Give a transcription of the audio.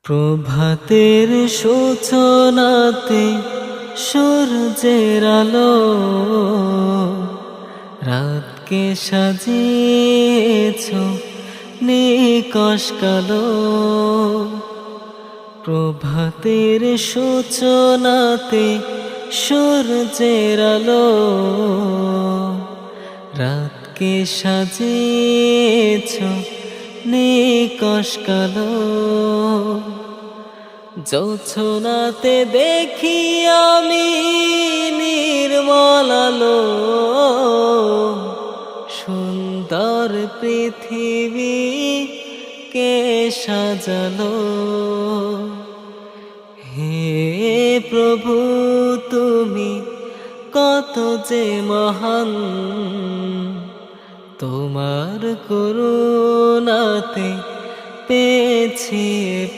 প্রভাতের সূচনাতে সূর্যের আলো রাতকে সাজিয়েছ নিকষ কালো। প্রভাতের সূচনাতে সূর্যের আলো রাতকে সাজিয়েছ নিকষ কালো। জোছনাতে দেখি আমি নির্মল আলো, সুন্দর পৃথিবী কে সাজালো। হে প্রভু তুমি কত যে মহান, তোমার করুণাতে পেয়েছি